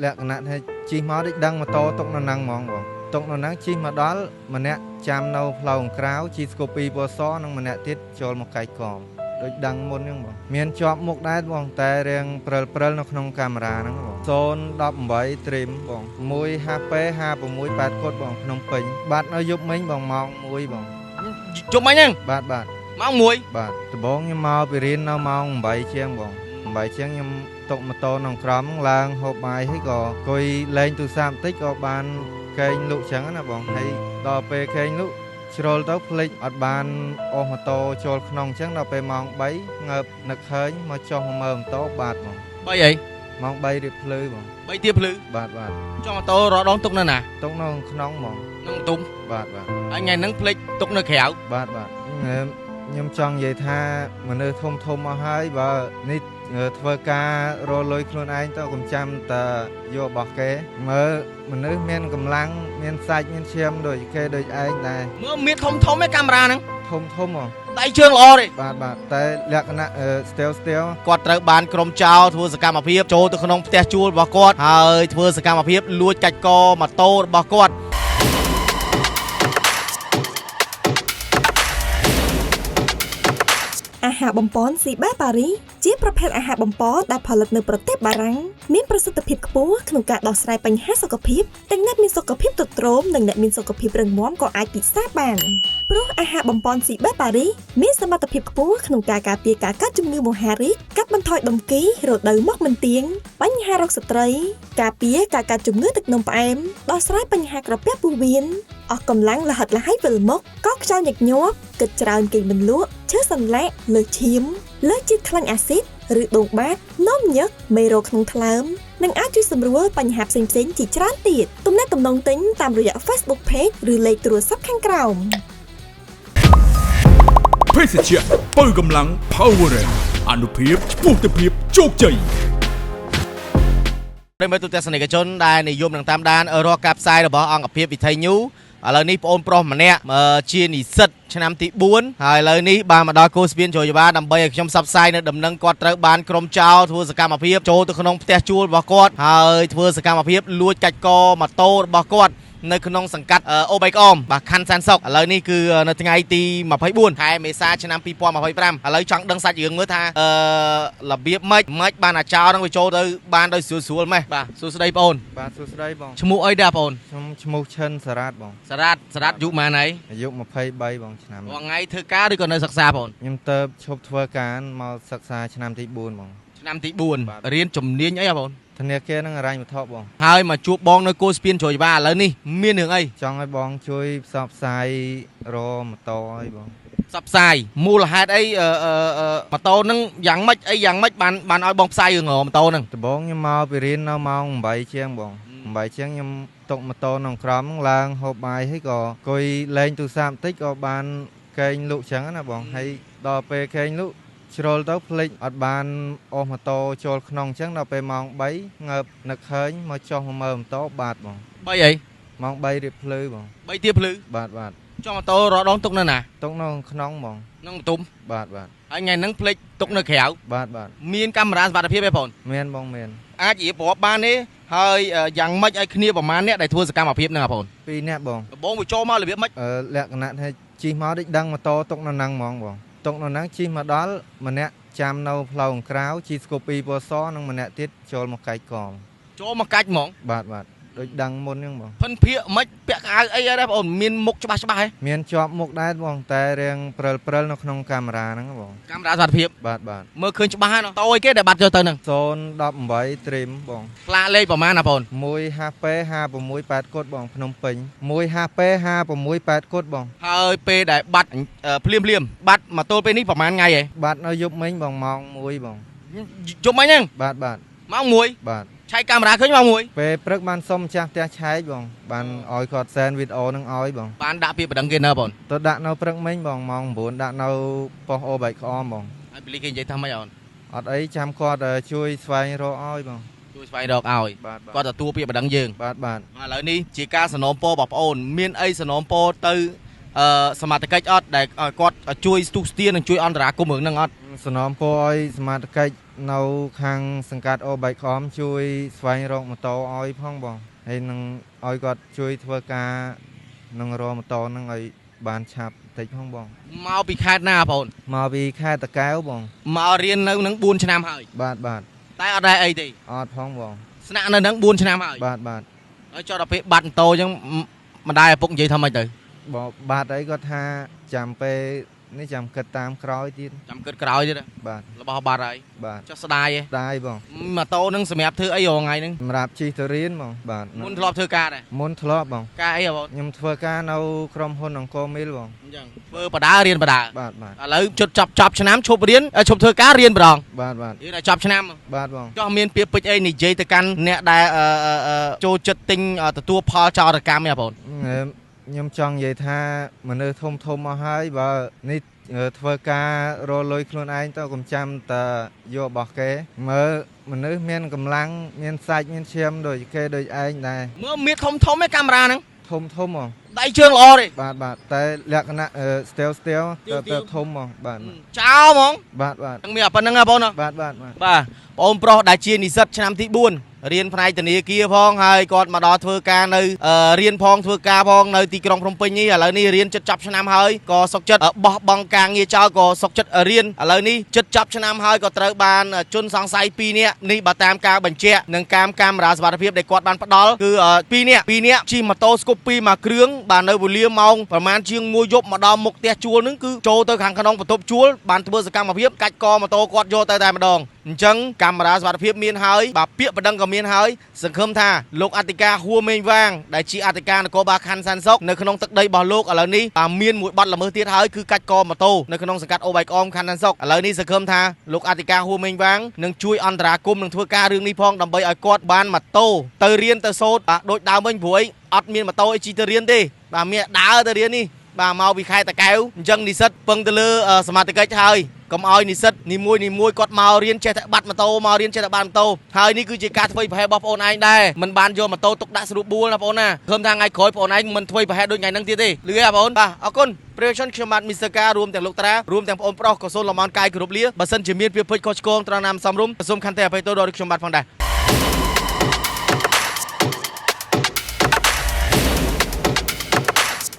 លក្ខណៈថាជិះមកដូចដឹងម៉ូតូទុកនៅហ្នឹងហ្មងបងទុកនៅហ្នឹងជិះមកដល់ម្នាក់ចាំនៅផ្លូវក្រៅជិះស្គូពីពណ៌សនិងម្នាក់ទៀតចូលមកកាយកងដូចដឹងមុនហ្នឹងបងមានជាប់មុខដែរបងតែរៀងព្រិលនៅក្នុងកាមេរ៉ាហ្នឹងបង018 trim បង1 HP 5680កូដបងភ្នំពេញបាត់នៅយប់មិញបងម៉ោង1បងយប់មិញហ្នឹងបាទម៉ោង1បាទដំបូងខ្ញុំមកពីរៀននៅម៉ោង8ជាងបង8ជាងខ្ញុំតុកម៉ូតូក្នុងក្រមឡើងហូបបាយហើយក៏អង្គុយលេងទូរស័ព្ទបន្តិចក៏បានកេងលក់ចឹងណាបងហើយដល់ពេលកេងលក់ជ្រុលទៅភ្លេចអត់បានអូសម៉ូតូចូលក្នុងចឹងដល់ពេលម៉ោង3ងើបនឹកឃើញមកចុះមកមើលម៉ូតូបាទបង3អីម៉ោង3រៀបភ្លឺបង3ទៀបភ្លឺបាទចុះម៉ូតូរដងទុកនៅណាទុកនៅក្នុងបងក្នុងទុំបាទហើយថ្ងៃហ្នឹងភ្លេចទុកនៅក្រៅបាទខ្ញុំចង់និយាយថាមនុស្សធំមកហើយបើនេះធ្វើការរលុយខ្លួនឯងទៅកុំចាំតែយករបស់គេមើលមនុស្សមានកម្លាំងមានសាច់មានឈាមដូចគេដូចឯងដែរមើលមានធំឯកាមេរ៉ាហ្នឹងធំហ៎ដៃជើងល្អទេបាទតែលក្ខណៈស្ទៀវគាត់ត្រូវបានក្រុមចោរធ្វើសកម្មភាពចូលទៅក្នុងផ្ទះជួលរបស់គាត់ហើយធ្វើសកម្មភាពលួចកាច់កម៉ូតូរបស់គាត់អាហារបំពន់ស៊ីបាប៉ារីជាប្រភេទអាហារបំពន់ដែលផលិតនៅប្រទេសបារាំងមានប្រសិទ្ធភាពខ្ពស់ក្នុងការដោះស្រាយបញ្ហាសុខភាពទាំងអ្នកមានសុខភាពទ្រុឌទ្រោមនិងអ្នកមានសុខភាពរឹងមាំក៏អាចពិសាបានព្រោះអាហារបំពន់ស៊ីបាប៉ារីមានសមត្ថភាពខ្ពស់ក្នុងការការពារការកើតជំងឺមហារីកកាត់បន្ថយដុំគីរដូវមុខមិនទៀងបញ្ហារោគស្ត្រីការពារការកើតជំងឺទឹកនោមផ្អែមដោះស្រាយបញ្ហាក្រពះពោះវៀនអស់កម្លាំងលហិតលហើយវិលមុខកោសខ្យល់ញឹកញាប់គិតច្រើនគេងមិនលក់ឈឺសន្លាក់លើសឈាមលើសជាតិខ្លាញ់អាស៊ីតឬដងបាតនោមញឹកមេរោគក្នុងថ្លើមនិងអាចជួយសម្រួលបញ្ហាផ្សេងៗជាច្រើនទៀតទំនាក់ទំនងទិញតាមរយៈ Facebook Page ឬលេខទូរស័ព្ទខាងក្រោមភេសជ្ជៈបើកម្លាំង Power អនុភាពឆ្ពោះទៅភាពជោគជ័យប្រិមត្តទស្សនិកជនដែលនិយមនឹងតាមដានរាល់ការផ្សាយរបស់អង្គភាពវិថីញូឥឡូវនេះបងប្រុសម្នាក់ជានិស្សិតឆ្នាំទី4ហើយឥឡូវនេះបានមកដល់គោស្ពានជ្រោយបាដើម្បីឲ្យខ្ញុំផ្សព្វផ្សាយនៅដំណឹងគាត់ត្រូវបានក្រុមចោរធ្វើសកម្មភាពចូលទៅក្នុងផ្ទះជួលរបស់គាត់ហើយធ្វើសកម្មភាពលួចកាច់កម៉ូតូរបស់គាត់នៅក្នុងសង្កាត់អូបៃក្អមបាទខណ្ឌសានសុកឥឡូវនេះគឺនៅថ្ងៃទី24ខែមេសាឆ្នាំ2025ឥឡូវចង់ដឹងសាច់រឿងមើលថារបៀបម៉េចបានអាចោរនឹងវាចូលទៅបានដោយស្រួលម៉េះបាទសួស្ដីបងអូនបាទសួស្ដីបងឈ្មោះអីដែរបងអូនខ្ញុំឈ្មោះឈិនសារ៉ាតបងសារ៉ាតយុម៉ានហើយអាយុ23បងឆ្នាំបងថ្ងៃធ្វើការឬក៏នៅសិក្សាបងខ្ញុំទៅឈប់ធ្វើការមកសិក្សាឆ្នាំទី4បងឆ្នាំទី4រៀនជំនាញអីបងធនាគារនឹងរ៉ាញ់វត្ថុបងហើយមកជួបបងនៅគោស្ពានជ្រោយបាឥឡូវនេះមានរឿងអីចង់ឲ្យបងជួយផ្សព្វផ្សាយរម៉ូតូឲ្យបងផ្សព្វផ្សាយមូលហេតុអីម៉ូតូហ្នឹងយ៉ាងម៉េចបានឲ្យបងផ្សាយរឿងម៉ូតូហ្នឹងដំបូងខ្ញុំមកពីរៀននៅម៉ោង8ជាងបង8ជាងខ្ញុំតុកម៉ូតូក្នុងក្រមឡើងហូបបាយហើយក៏អង្គុយលេងទូរស័ព្ទបន្តិចក៏បានកេងលក់ចឹងណាបងហើយដល់ពេលកេងលក់ជ្រុលទៅភ្លេចអត់បានអូសម៉ូតូចូលក្នុងអញ្ចឹងដល់ពេលម៉ោង3ងើបនឹកឃើញមកចុះមកមើលម៉ូតូបាទបង3អីម៉ោង3រៀបភ្លឺបង3ទៀបភ្លឺបាទចុះម៉ូតូរដងទុកនៅណាទុកនៅក្នុងបងក្នុងទុំបាទហើយថ្ងៃហ្នឹងភ្លេចទុកនៅក្រៅបាទមានកាមេរ៉ាសុវត្ថិភាពទេបងមានបងមានអាចរៀបរាប់បានទេហើយយ៉ាងម៉េចឲ្យគ្នាប្រហែលអ្នកដែលធ្វើសកម្មភាពហ្នឹងបង2នាក់បងបងវាចូលមករបៀបម៉េចលក្ខណៈថាជិះមកដូចដឹងម៉ូតូទុកនៅហ្នឹងហ្មងបងទុកនៅហ្នឹងជិះមកដល់ម្នាក់ចាំនៅផ្លូវក្រៅជិះស្គូពីពណ៌សនិងម្នាក់ទៀតចូលមកកាច់កងចូលមកកាច់ហ្មងបាទដូចដឹងមុនហ្នឹងបងភិនភាកមិនពាក់ខោអីដែរបងមានមុខច្បាស់ហ៎មានជាប់មុខដែរបងតែរៀងព្រិលនៅក្នុងកាមេរ៉ាហ្នឹងបងកាមេរ៉ាសុវត្ថិភាពបាទមើលឃើញច្បាស់ហ្នឹងតូចគេដែលបាត់ចូលទៅហ្នឹង018 trim បងផ្លាកលេខប្រហែលណាបង1 HP 5680កូដបងភ្នំពេញ1 HP 5680កូដបងហើយពេលដែលបាត់ភ្លាមបាត់មកទល់ពេលនេះប្រហែលថ្ងៃហ៎បាត់នៅយប់មិញបងម៉ោង1បងយប់មិញហ្នឹងបាទម៉ោង1បាទឆែកកាមេរ៉ាឃើញម៉ោង1ពេលព្រឹកបានសុំម្ចាស់ផ្ទះឆែកបងបានឲ្យគាត់សែនវីដេអូនឹងឲ្យបងបានដាក់ពាក្យបណ្ដឹងគេនៅបងទៅដាក់នៅព្រឹកមិញបងម៉ោង9ដាក់នៅប៉ុស្តិ៍អូបៃក្អមបងហើយបលីគេនិយាយថាម៉េចអូនអត់អីចាំគាត់ជួយស្វែងរកឲ្យបងជួយស្វែងរកឲ្យគាត់ទទួលពាក្យបណ្ដឹងយើងបាទឥឡូវនេះជាការសនំពរបងប្អូនមានអីសនំពរទៅសមត្ថកិច្ចអត់ដែលគាត់ជួយស្ទុះស្ទានិងជួយអន្តរាគមន៍រឿងហ្នឹងអត់ សំណូមពរឲ្យសមាជិកនៅខាងសង្កាត់អូបែកខំជួយស្វែងរកម៉ូតូឲ្យផងបងហើយនឹងឲ្យគាត់ជួយធ្វើការនឹងរកម៉ូតូហ្នឹងឲ្យបានឆាប់តិចផងបងមកពីខេត្តណាបងមកពីខេត្តតាកែវបងមករៀននៅនឹង4ឆ្នាំហើយបាទតែអត់ដែរអីទេអត់ផងបងស្នាក់នៅនឹង4ឆ្នាំហើយបាទហើយចុះដល់ពេលបាត់ម៉ូតូអញ្ចឹងម្ដាយឪពុកនិយាយថាម៉េចទៅបងបាទអីគាត់ថាចាំពេលនេះចាំគិតតាមក្រោយទៀតចាំគិតក្រោយទៀតបាទរបស់បាត់ហើយបាទចុះស្ដាយស្ដាយបងម៉ូតូនឹងសម្រាប់ធ្វើអីរាល់ថ្ងៃហ្នឹងសម្រាប់ជិះទៅរៀនបងបាទមុនធ្លាប់ធ្វើការដែរមុនធ្លាប់បងការអីបងខ្ញុំធ្វើការនៅក្រុមហ៊ុនអង្គរមីលបងអញ្ចឹងធ្វើបដារៀនបដាបាទឥឡូវជត់ចប់ឆ្នាំឈប់រៀនឈប់ធ្វើការរៀនម្ដងបាទរៀនឲ្យចប់ឆ្នាំបាទបងចុះមានពាក្យពេចន៍អីនិយាយទៅកាន់អ្នកដែលចូលចិត្តទិញទទួលផលចោរកម្មទេបងខ្ញុំចង់និយាយថាមនុស្សធំមកហើយបើនេះធ្វើការរលុយខ្លួនឯងទៅកុំចាំតែយករបស់គេមើលមនុស្សមានកម្លាំងមានសាច់មានឈាមដូចគេដូចឯងដែរមើលមានធំឯកាមេរ៉ាហ្នឹងធំហ្មងដៃជើងល្អទេបាទតែលក្ខណៈស្ទៀវទៅធំហ្មងបាទចោលហ្មងបាទនឹងមានប៉ុណ្្នឹងហ៎បងណាបាទបងប្រុសដែលជានិស្សិតឆ្នាំទី4រៀនផ្នែកធនាគារផងហើយគាត់មកដល់ធ្វើការនៅរៀនផងធ្វើការផងនៅទីក្រុងភ្នំពេញនេះឥឡូវនេះរៀនចិត្តចប់ឆ្នាំហើយក៏សុខចិត្តបោះបង់ការងារចោលក៏សុខចិត្តរៀនឥឡូវនេះចិត្តចប់ឆ្នាំហើយក៏ត្រូវបានជនសង្ស័យ2នាក់នេះបើតាមការបញ្ជាក់និងកាមេរ៉ាសុវត្ថិភាពដែលគាត់បានផ្ដល់គឺ2នាក់ជិះម៉ូតូស្គូពីមួយគ្រឿងបាននៅវេលាម៉ោងប្រហែលជាង1យប់មកដល់មុខផ្ទះជួលនឹងគឺចូលទៅខាងក្នុងបន្ទប់ជួលបានធ្វើសកម្មភាពកាច់កម៉ូតូគាត់យកទៅតែម្ដងអញ្ចឹងកាមេរ៉ាសុវត្ថិភាពមានហើយបាទពាក្យបណ្ដឹងក៏មានហើយសង្ឃឹមថាលោកអធិការហួរមេងវាងដែលជាអធិការនគរបាលខណ្ឌសែនសុខនៅក្នុងទឹកដីរបស់លោកឥឡូវនេះមានមួយបទល្មើសទៀតហើយគឺកាច់កម៉ូតូនៅក្នុងសង្កាត់អូបែកអមខណ្ឌសែនសុខឥឡូវនេះសង្ឃឹមថាលោកអធិការហួរមេងវាងនឹងជួយអន្តរាគមន៍នឹងធ្វើការរឿងនេះផងដើម្បីឲ្យគាត់បានម៉ូតូទៅរៀនទៅសូត្រដូចដើមវិញព្រោះអត់មានម៉ូតូឲ្យជិះទៅរៀនទេបាទមានដើរទៅរៀននេះបាទមកពីខេត្តតាកែវអញ្ចឹងនិស្សិតពឹងទៅលើសមត្ថកិច្ចហើយកុំឲ្យនិស្សិតនីមួយគាត់មករៀនចេះតែបាត់ម៉ូតូមករៀនចេះតែបាត់ម៉ូតូហើយនេះគឺជាការធ្វើប្រហែលរបស់បងប្អូនឯងដែរមិនបានយកម៉ូតូទុកដាក់ស្រួលបួលណាបងប្អូនណាឃើញថាថ្ងៃក្រោយបងប្អូនឯងមិនធ្វើប្រហែលដូចថ្ងៃហ្នឹងទៀតទេលឺទេបងប្អូនបាទអរគុណព្រះជនខ្ញុំបាទមីស្ទ័រការរួមទាំងលោកតារារួមទាំងបងប្អូនប្រុសក៏សូមលំអរកាយគោរពលាបើសិនជាមានពាក្យពេចន៍ខុសឆ្គងត្រង់ណាមិនសមរម្យសូមខន្តីអភ័យទោសដល់ខ្ញុំបាទផងដែរ